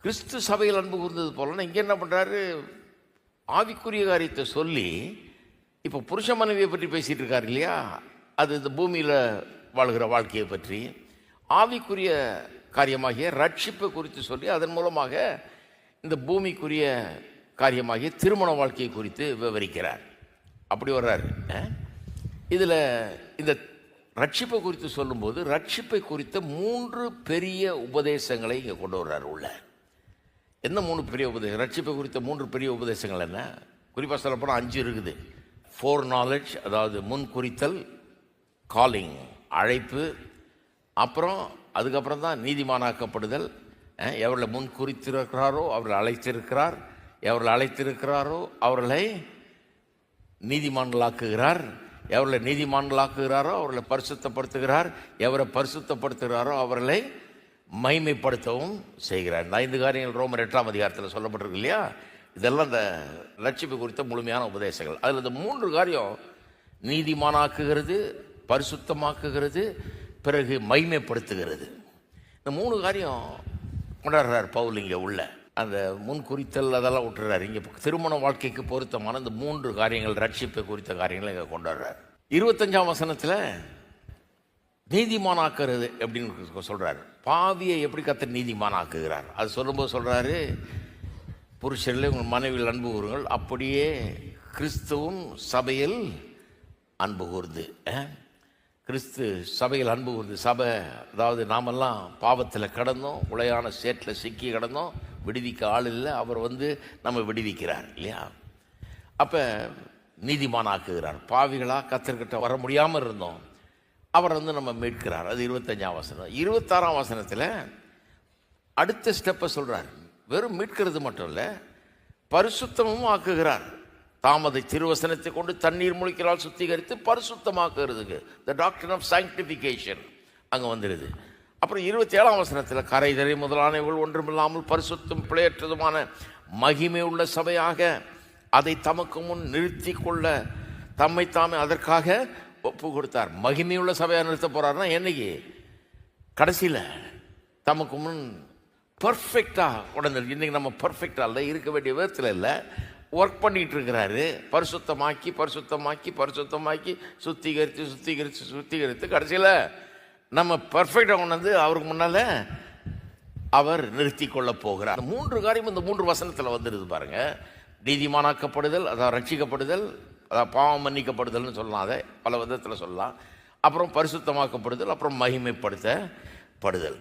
கிறிஸ்து சபையில் அன்பு கூர்ந்தது போலன்னா இங்கே என்ன பண்ணுறாரு, ஆவிக்குரிய காரியத்தை சொல்லி இப்போ புருஷ மனைவியை பற்றி பேசிகிட்டு இருக்காரு இல்லையா, அது இந்த பூமியில் வாழ்கிற வாழ்க்கையை பற்றி ஆவிக்குரிய காரியமாகிய ரட்சிப்பை குறித்து சொல்லி அதன் மூலமாக இந்த பூமிக்குரிய காரியமாகிய திருமண வாழ்க்கையை குறித்து விவரிக்கிறார். அப்படி வர்றாரு. இதில் இந்த ரட்சிப்பை குறித்து சொல்லும்போது ரட்சிப்பை குறித்த 3 பெரிய உபதேசங்களை இங்கே கொண்டு வர்றாரு உள்ள. என்ன 3 பெரிய உபதேசம்? ரட்சிப்பை குறித்த 3 பெரிய உபதேசங்கள் என்ன? குறிப்பாக சொல்லப்போனால் 5 இருக்குது. ஃபோர் நாலேஜ், அதாவது முன் குறித்தல், காலிங் அழைப்பு, அப்புறம் அதுக்கப்புறம் தான் நீதிமானாக்கப்படுதல். எவர்களை முன் குறித்திருக்கிறாரோ அவர்களை அழைத்திருக்கிறார், எவர்களை அழைத்திருக்கிறாரோ அவர்களை நீதிமான்களாக்குகிறார், எவர்களை நீதிமான்களாக்குகிறாரோ அவர்களை பரிசுத்தப்படுத்துகிறார், எவரை பரிசுத்தப்படுத்துகிறாரோ அவர்களை மைமைப்படுத்தவும் செய்கிறார். இந்த 5 காரியங்கள் ரோமர் 8ஆம் அதிகாரத்தில் சொல்லப்பட்டிருக்கு இல்லையா. இதெல்லாம் இந்த ரட்சிப்பு குறித்த முழுமையான உபதேசங்கள். அதில் இந்த 3 காரியம் நீதிமானாக்குகிறது, பரிசுத்தமாக்குகிறது, பிறகு மைமைப்படுத்துகிறது. இந்த 3 காரியம் கொண்டாடுறார் பவுல் இங்கே உள்ள. அந்த முன் குறித்தல் அதெல்லாம் விட்டுறாரு. இங்கே திருமண வாழ்க்கைக்கு பொருத்தமான இந்த 3 காரியங்கள், ரட்சிப்பை குறித்த காரியங்களை இங்கே கொண்டாடுறார். 25ஆம் வசனத்தில் நீதிமானாக்குறது எப்படின்னு சொல்கிறார். பாவியை எப்படி கர்த்தர் நீதிமானாக்குகிறார் அது சொல்லும்போது சொல்கிறாரு, புருஷர்களே உங்கள் மனைவியில் அன்பு கூறுங்கள், அப்படியே கிறிஸ்துவும் சபையில் அன்பு கூர்ந்து. கிறிஸ்து சபையில் அன்பு கூர்ந்து. சபை அதாவது நாமெல்லாம் பாவத்தில் கடந்தோம், உளையான சேற்றில் சிக்கி கடந்தோம், விடுவிக்க ஆள் இல்லை, அவர் நம்ம விடுவிக்கிறார் இல்லையா. அப்போ நீதிமானாக்குகிறார். பாவிகளாக கர்த்தர்கிட்ட வர முடியாமல் இருந்தோம், அவர் நம்ம மீட்கிறார். அது 25ஆம் வசனம். 26ஆம் வசனத்தில் அடுத்த ஸ்டெப்பை சொல்கிறார். வெறும் மீட்கிறது மட்டும் இல்லை, பரிசுத்தமும் ஆக்குகிறார். தாமதை திருவசனத்தை கொண்டு தண்ணீர் மூழ்கினால் சுத்திகரித்து பரிசுத்தமாக்குறதுக்கு த டாக்டர் ஆஃப் சாங்டிஃபிகேஷன் அங்கே வந்துடுது. அப்புறம் 27ஆம் வசனத்தில் கரைதரை முதலானவர்கள் ஒன்றுமில்லாமல் பரிசுத்தம் பிழையற்றதுமான மகிமை உள்ள சபையாக அதை தமக்கு முன் நிறுத்தி கொள்ள தம்மை தாமே அதற்காக ஒப்பு கொடுத்தார். மகிமையுள்ள சபையாக நிறுத்த போகிறாருன்னா என்னைக்கு? கடைசியில் தமக்கு முன் பர்ஃபெக்டாக உடனே. இன்றைக்கி நம்ம பர்ஃபெக்டாக இல்லை, இருக்க வேண்டிய விதத்தில் இல்லை, ஒர்க் பண்ணிகிட்டு இருக்கிறாரு. பரிசுத்தமாக்கி பரிசுத்தமாக்கி பரிசுத்தமாக்கி சுத்திகரித்து சுத்திகரித்து சுத்திகரித்து கடைசியில் நம்ம பர்ஃபெக்டாக கொண்டு அவருக்கு முன்னால் அவர் நிறுத்தி கொள்ள போகிறார். 3 காரியம் இந்த 3 வசனத்தில் வந்துடுது பாருங்கள். நீதிமானாக்கப்படுதல், அதாவது ரட்சிக்கப்படுதல், அதாவது பாவம் மன்னிக்கப்படுதல்னு சொல்லலாம், அதை பல விதத்தில் சொல்லலாம். அப்புறம் பரிசுத்தமாக்கப்படுதல், அப்புறம் மகிமைப்படுத்தப்படுதல்.